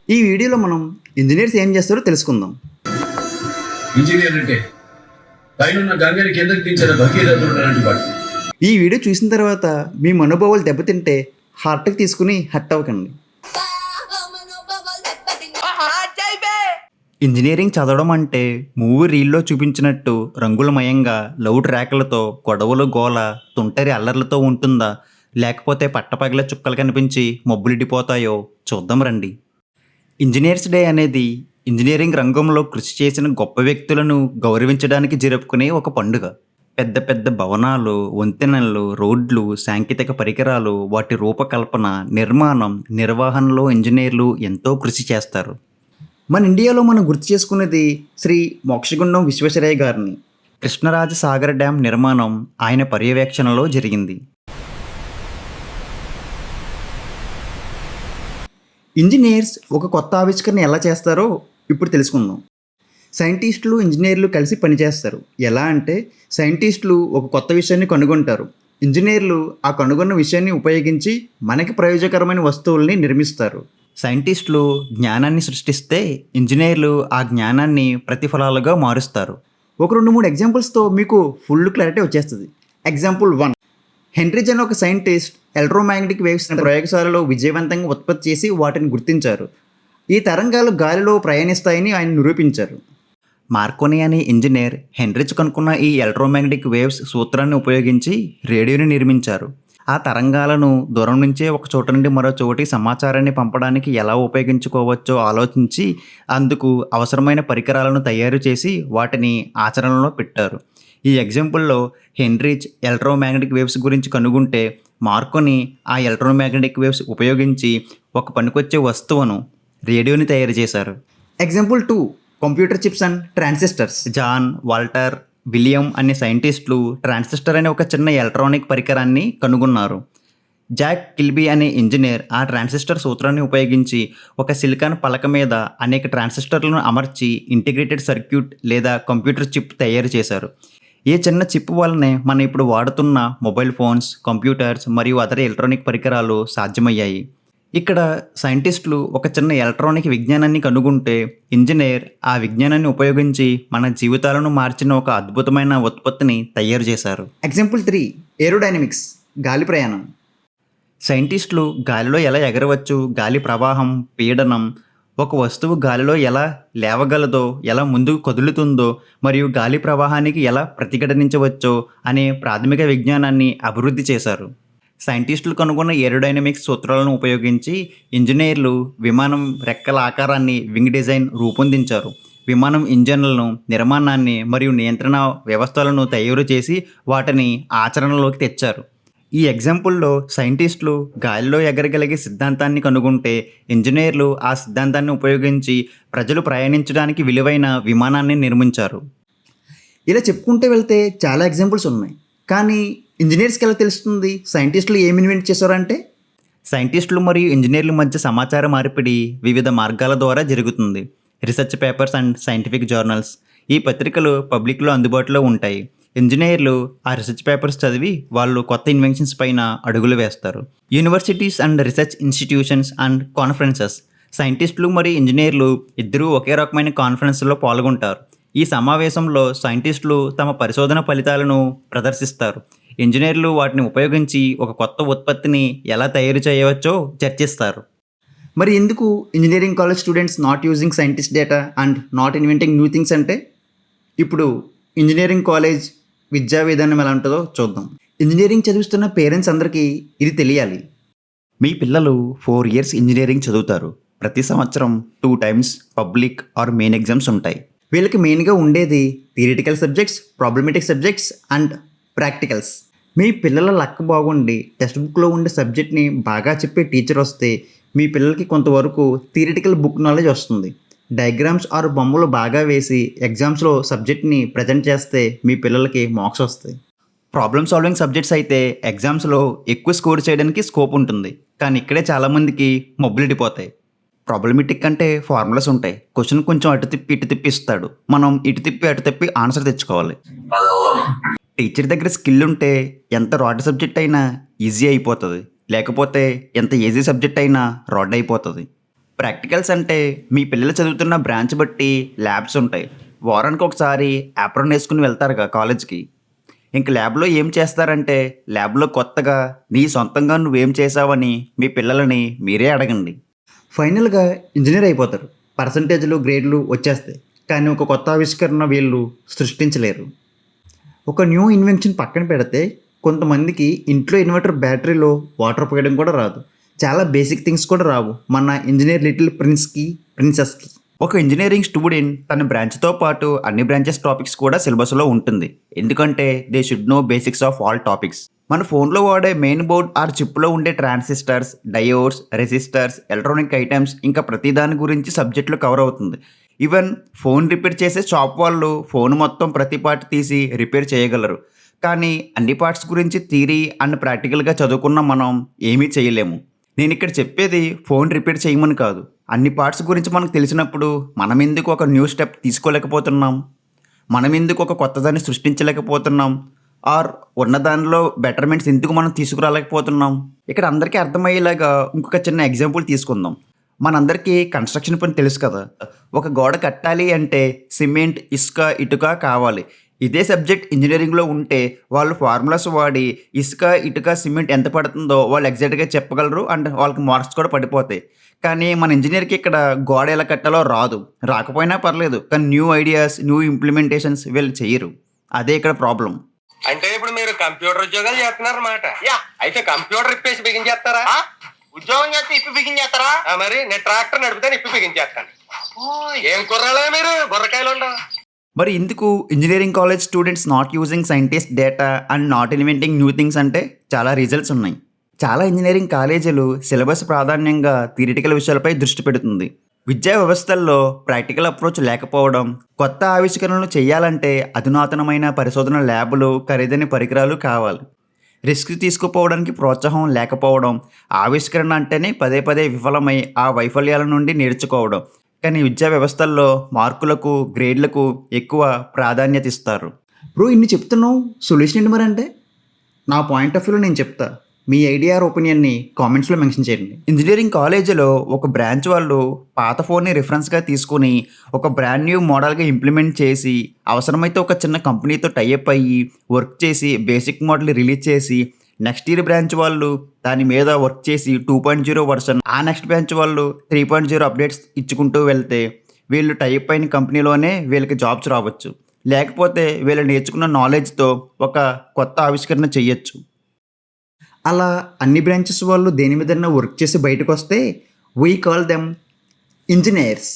ఈ వీడియోలో మనం ఇంజనీర్స్ ఏం చేస్తారో తెలుసుకుందాం. ఇంజనీర్ అంటే పైన గంగని కిందకి దించిన భగీరథుడు లాంటి వాడు. ఈ వీడియో చూసిన తర్వాత మీ మనోభావాలు దెబ్బతింటే హార్ట్కి తీసుకుని హర్ట్ అవ్వకండి. ఇంజనీరింగ్ చదవడం అంటే మూవీ రీల్లో చూపించినట్టు రంగులమయంగా లవ్ ట్రాక్లతో గొడవలు గోల తుంటరి అల్లర్లతో ఉంటుందా, లేకపోతే పట్టపగల చుక్కలు కనిపించి మబ్బులిడిపోతాయో చూద్దాం రండి. ఇంజనీర్స్ డే అనేది ఇంజనీరింగ్ రంగంలో కృషి చేసిన గొప్ప వ్యక్తులను గౌరవించడానికి జరుపుకునే ఒక పండుగ. పెద్ద పెద్ద భవనాలు, వంతెనలు, రోడ్లు, సాంకేతిక పరికరాలు, వాటి రూపకల్పన, నిర్మాణం, నిర్వహణలో ఇంజనీర్లు ఎంతో కృషి చేస్తారు. మన ఇండియాలో మనం గుర్తు చేసుకునేది శ్రీ మోక్షగుండం విశ్వేశ్వరయ్య గారిని. కృష్ణరాజ సాగర్ డ్యామ్ నిర్మాణం ఆయన పర్యవేక్షణలో జరిగింది. ఇంజనీర్స్ ఒక కొత్త ఆవిష్కరణ ఎలా చేస్తారో ఇప్పుడు తెలుసుకుందాం. సైంటిస్టులు, ఇంజనీర్లు కలిసి పనిచేస్తారు. ఎలా అంటే సైంటిస్టులు ఒక కొత్త విషయాన్ని కనుగొంటారు. ఇంజనీర్లు ఆ కనుగొన్న విషయాన్ని ఉపయోగించి మనకి ప్రయోజకరమైన వస్తువుల్ని నిర్మిస్తారు. సైంటిస్టులు జ్ఞానాన్ని సృష్టిస్తే ఇంజనీర్లు ఆ జ్ఞానాన్ని ప్రతిఫలాలుగా మారుస్తారు. ఒక 2-3 ఎగ్జాంపుల్స్తో మీకు ఫుల్ క్లారిటీ వచ్చేస్తుంది. ఎగ్జాంపుల్ 1, హెన్రీ అనే ఒక సైంటిస్ట్ ఎలక్ట్రోమాగ్నెటిక్ వేవ్స్ ప్రయోగశాలలో విజయవంతంగా ఉత్పత్తి చేసి వాటిని గుర్తించారు. ఈ తరంగాలు గాలిలో ప్రయాణిస్తాయని ఆయన నిరూపించారు. మార్కోని అనే ఇంజనీర్ హెన్రిచ్ కనుక్కున్న ఈ ఎలక్ట్రోమాగ్నెటిక్ వేవ్స్ సూత్రాన్ని ఉపయోగించి రేడియోని నిర్మించారు. ఆ తరంగాలను దూరం నుంచే ఒక చోట నుండి మరో చోటి సమాచారాన్ని పంపడానికి ఎలా ఉపయోగించుకోవచ్చో ఆలోచించి అందుకు అవసరమైన పరికరాలను తయారు చేసి వాటిని ఆచరణలో పెట్టారు. ఈ ఎగ్జాంపుల్లో హెన్రిచ్ ఎలక్ట్రోమాగ్నెటిక్ వేవ్స్ గురించి కనుగొంటే మార్కోని ఆ ఎలక్ట్రోమాగ్నెటిక్ వేవ్స్ ఉపయోగించి ఒక పనికొచ్చే వస్తువును, రేడియోని తయారు చేశారు. Example 2, computer chips and transistors. John, Walter, William అనే సైంటిస్టులు ట్రాన్సిస్టర్ అనే ఒక చిన్న ఎలక్ట్రానిక్ పరికరాన్ని కనుగొన్నారు. జాక్ కిల్బీ అనే ఇంజనీర్ ఆ ట్రాన్సిస్టర్ సూత్రాన్ని ఉపయోగించి ఒక సిలికాన్ పలక మీద అనేక ట్రాన్సిస్టర్లను అమర్చి ఇంటిగ్రేటెడ్ సర్క్యూట్ లేదా కంప్యూటర్ చిప్ తయారు చేశారు. ఈ చిన్న చిప్ వల్లనే మనం ఇప్పుడు వాడుతున్న మొబైల్ ఫోన్స్, కంప్యూటర్స్ మరియు అదర్ ఎలక్ట్రానిక్ పరికరాలు సాధ్యమయ్యాయి. ఇక్కడ సైంటిస్టులు ఒక చిన్న ఎలక్ట్రానిక్ విజ్ఞానాన్ని కనుగొంటే ఇంజనీర్ ఆ విజ్ఞానాన్ని ఉపయోగించి మన జీవితాలను మార్చిన ఒక అద్భుతమైన ఉత్పత్తిని తయారు చేశారు. ఎగ్జాంపుల్ 3, ఏరోడైనమిక్స్, గాలి ప్రయాణం. సైంటిస్టులు గాలిలో ఎలా ఎగరవచ్చు, గాలి ప్రవాహం, పీడనం, ఒక వస్తువు గాలిలో ఎలా లేవగలదో, ఎలా ముందుకు కదులుతుందో మరియు గాలి ప్రవాహానికి ఎలా ప్రతిఘటించవచ్చో అనే ప్రాథమిక విజ్ఞానాన్ని అభివృద్ధి చేశారు. సైంటిస్టులు కనుగొన్న ఏరోడైనమిక్స్ సూత్రాలను ఉపయోగించి ఇంజనీర్లు విమానం రెక్కల ఆకారాన్ని, వింగ్ డిజైన్ రూపొందించారు. విమానం ఇంజన్లను, నిర్మాణాన్ని మరియు నియంత్రణ వ్యవస్థలను తయారు చేసి వాటిని ఆచరణలోకి తెచ్చారు. ఈ ఎగ్జాంపుల్లో సైంటిస్టులు గాలిలో ఎగరగలిగే సిద్ధాంతాన్ని కనుగొంటే ఇంజనీర్లు ఆ సిద్ధాంతాన్ని ఉపయోగించి ప్రజలు ప్రయాణించడానికి విలువైన విమానాన్ని నిర్మించారు. ఇలా చెప్పుకుంటూ వెళ్తే చాలా ఎగ్జాంపుల్స్ ఉన్నాయి. కానీ ఇంజనీర్స్కి ఎలా తెలుస్తుంది సైంటిస్టులు ఏమి ఇన్వెంట్ చేశారంటే? సైంటిస్టులు మరియు ఇంజనీర్ల మధ్య సమాచార మార్పిడి వివిధ మార్గాల ద్వారా జరుగుతుంది. Research papers and scientific journals. ఈ పత్రికలు పబ్లిక్లో అందుబాటులో ఉంటాయి. ఇంజనీర్లు ఆ రీసెర్చ్ పేపర్స్ చదివి వాళ్ళు కొత్త ఇన్వెన్షన్స్ పైన అడుగులు వేస్తారు. Universities and research institutions and conferences. సైంటిస్టులు మరియు ఇంజనీర్లు ఇద్దరూ ఒకే రకమైన కాన్ఫరెన్స్లో పాల్గొంటారు. ఈ సమావేశంలో సైంటిస్టులు తమ పరిశోధన ఫలితాలను ప్రదర్శిస్తారు. ఇంజనీర్లు వాటిని ఉపయోగించి ఒక కొత్త ఉత్పత్తిని ఎలా తయారు చేయవచ్చో చర్చిస్తారు. మరి ఎందుకు engineering college students not using scientist data and not inventing new things అంటే? ఇప్పుడు ఇంజనీరింగ్ కాలేజ్ విద్యా విధానం ఎలా ఉంటుందో చూద్దాం. ఇంజనీరింగ్ చదివిస్తున్న పేరెంట్స్ అందరికీ ఇది తెలియాలి. మీ పిల్లలు 4 years ఇంజనీరింగ్ చదువుతారు. ప్రతి సంవత్సరం 2 times public or main exams ఉంటాయి. వీళ్ళకి మెయిన్గా ఉండేది theoretical subjects, problematic subjects and practicals. మీ పిల్లల లక్ బాగుండి టెక్స్ట్ బుక్లో ఉండే సబ్జెక్ట్ని బాగా చెప్పే టీచర్ వస్తే మీ పిల్లలకి కొంతవరకు థియరిటికల్ బుక్ నాలెడ్జ్ వస్తుంది. డయాగ్రామ్స్ ఆర్ బొమ్మలు బాగా వేసి ఎగ్జామ్స్లో సబ్జెక్ట్ని ప్రజెంట్ చేస్తే మీ పిల్లలకి మార్క్స్ వస్తాయి. ప్రాబ్లమ్ సాల్వింగ్ సబ్జెక్ట్స్ అయితే ఎగ్జామ్స్లో ఎక్కువ స్కోర్ చేయడానికి స్కోప్ ఉంటుంది. కానీ ఇక్కడే చాలామందికి మొబిలిటీపోతాయి. ప్రాబ్లమెటిక్ అంటే ఫార్ములాస్ ఉంటాయి. క్వశ్చన్ కొంచెం అటు తిప్పి ఇటు తిప్పి ఇస్తాడు. మనం ఇటు తిప్పి అటు తిప్పి ఆన్సర్ తెచ్చుకోవాలి. టీచర్ దగ్గర స్కిల్ ఉంటే ఎంత రాడ్ సబ్జెక్ట్ అయినా ఈజీ అయిపోతుంది. లేకపోతే ఎంత ఈజీ సబ్జెక్ట్ అయినా రాడ్ అయిపోతుంది. ప్రాక్టికల్స్ అంటే మీ పిల్లలు చదువుతున్న బ్రాంచ్ బట్టి ల్యాబ్స్ ఉంటాయి. వారానికి ఒకసారి యాప్రాన్ వేసుకుని వెళ్తారుగా కాలేజ్కి. ఇంక ల్యాబ్లో ఏం చేస్తారంటే ల్యాబ్లో కొత్తగా నీ సొంతంగా నువ్వేం చేసావని మీ పిల్లలని మీరే అడగండి. ఫైనల్గా ఇంజనీర్ అయిపోతారు. పర్సంటేజ్లు గ్రేడ్లు వచ్చేస్తాయి. కానీ ఒక కొత్త ఆవిష్కరణ వీళ్ళు సృష్టించలేరు. ఒక న్యూ ఇన్వెన్షన్ పక్కన పెడితే కొంతమందికి ఇంట్లో ఇన్వర్టర్ బ్యాటరీలో వాటర్ పోయడం కూడా రాదు. చాలా బేసిక్ థింగ్స్ కూడా రావు మన ఇంజనీర్ లిటిల్ ప్రిన్సెస్కి. ఒక ఇంజనీరింగ్ స్టూడెంట్ తన బ్రాంచ్తో పాటు అన్ని బ్రాంచెస్ టాపిక్స్ కూడా సిలబస్లో ఉంటుంది. ఎందుకంటే they should know basics of all topics. మన ఫోన్లో వాడే మెయిన్ బోర్డ్ ఆర్ చిప్లో ఉండే transistors, diodes, resistors, electronic items ఇంకా ప్రతి దాని గురించి సబ్జెక్టులు కవర్ అవుతుంది. ఈవెన్ ఫోన్ రిపేర్ చేసే షాప్ వాళ్ళు ఫోన్ మొత్తం ప్రతి పార్ట్ తీసి రిపేర్ చేయగలరు. కానీ అన్ని పార్ట్స్ గురించి థియరీ అండ్ ప్రాక్టికల్గా చదువుకున్న మనం ఏమీ చేయలేము. నేను ఇక్కడ చెప్పేది ఫోన్ రిపేర్ చేయమని కాదు. అన్ని పార్ట్స్ గురించి మనకు తెలిసినప్పుడు మనం ఎందుకు ఒక న్యూ స్టెప్ తీసుకోలేకపోతున్నాం? మనం ఎందుకు ఒక కొత్తదాన్ని సృష్టించలేకపోతున్నాం? ఆర్ ఉన్న దానిలో బెటర్మెంట్స్ ఎందుకు మనం తీసుకురాలేకపోతున్నాం? ఇక్కడ అందరికీ అర్థమయ్యేలాగా ఇంకొక చిన్న ఎగ్జాంపుల్ తీసుకుందాం. మనందరికీ కన్స్ట్రక్షన్ పని తెలుసు కదా. ఒక గోడ కట్టాలి అంటే సిమెంట్, ఇసుక, ఇటుక కావాలి. ఇదే సబ్జెక్ట్ ఇంజనీరింగ్లో ఉంటే వాళ్ళు ఫార్ములాస్ వాడి ఇసుక, ఇటుక, సిమెంట్ ఎంత పడుతుందో వాళ్ళు ఎగ్జాక్ట్గా చెప్పగలరు అండ్ వాళ్ళకి మార్క్స్ కూడా పడిపోతాయి. కానీ మన ఇంజనీర్కి ఇక్కడ గోడ ఎలా కట్టాలో రాదు. రాకపోయినా పర్లేదు, కానీ న్యూ ఐడియాస్, న్యూ ఇంప్లిమెంటేషన్స్ వీళ్ళు చేయరు. అదే ఇక్కడ ప్రాబ్లం. అంటే ఇప్పుడు మీరు కంప్యూటర్ ఉద్యోగాలు చేస్తున్నారన్నమాట. అయితే కంప్యూటర్ ఇప్పేసి బిగించేస్తారా? ఉద్యోగం చేస్తే ఇప్పి బిగించేస్తారా? మరి నేను ట్రాక్టర్ నడిపితే ఇప్పి బిగించేస్తాను. ఏం కుర్రాలే మీరు, బుర్రకాయలు ఉండవు. మరి ఎందుకు engineering college students not using scientist data and not inventing new things అంటే చాలా రీజన్స్ ఉన్నాయి. చాలా ఇంజనీరింగ్ కాలేజీలు సిలబస్ ప్రాధాన్యంగా థియరిటికల్ విషయాలపై దృష్టి పెడుతుంది. విద్యా వ్యవస్థల్లో ప్రాక్టికల్ అప్రోచ్ లేకపోవడం, కొత్త ఆవిష్కరణలు చేయాలంటే అధునాతనమైన పరిశోధన ల్యాబులు, ఖరీదైన పరికరాలు కావాలి. రిస్క్ తీసుకుపోవడానికి ప్రోత్సాహం లేకపోవడం, ఆవిష్కరణ అంటేనే పదే పదే విఫలమై ఆ వైఫల్యాల నుండి నేర్చుకోవడం. కానీ విద్యా వ్యవస్థల్లో మార్కులకు, గ్రేడ్లకు ఎక్కువ ప్రాధాన్యత ఇస్తారు. బ్రో ఇన్ని చెప్తున్నావు, సొల్యూషన్ ఏంటి మరి అంటే? నా పాయింట్ ఆఫ్ వ్యూలో నేను చెప్తా. మీ ఐడియా ఆర్ ఒపీనియన్ని కామెంట్స్లో మెన్షన్ చేయండి. ఇంజనీరింగ్ కాలేజీలో ఒక బ్రాంచ్ వాళ్ళు పాత ఫోన్ని రిఫరెన్స్గా తీసుకుని ఒక బ్రాండ్ న్యూ మోడల్గా ఇంప్లిమెంట్ చేసి అవసరమైతే ఒక చిన్న కంపెనీతో టైఅప్ అయ్యి వర్క్ చేసి బేసిక్ మోడల్ రిలీజ్ చేసి నెక్స్ట్ ఇయర్ బ్రాంచ్ వాళ్ళు దాని మీద వర్క్ చేసి 2.0 వర్షన్, ఆ నెక్స్ట్ బ్రాంచ్ వాళ్ళు 3.0 అప్డేట్స్ ఇచ్చుకుంటూ వెళ్తే వీళ్ళు టైప్ అయిన కంపెనీలోనే వీళ్ళకి జాబ్స్ రావచ్చు. లేకపోతే వీళ్ళు నేర్చుకున్న నాలెడ్జ్తో ఒక కొత్త ఆవిష్కరణ చేయొచ్చు. అలా అన్ని బ్రాంచెస్ వాళ్ళు దేని మీదన్నా వర్క్ చేసి బయటకు వస్తే వీ కాల్ దెమ్ ఇంజనీర్స్.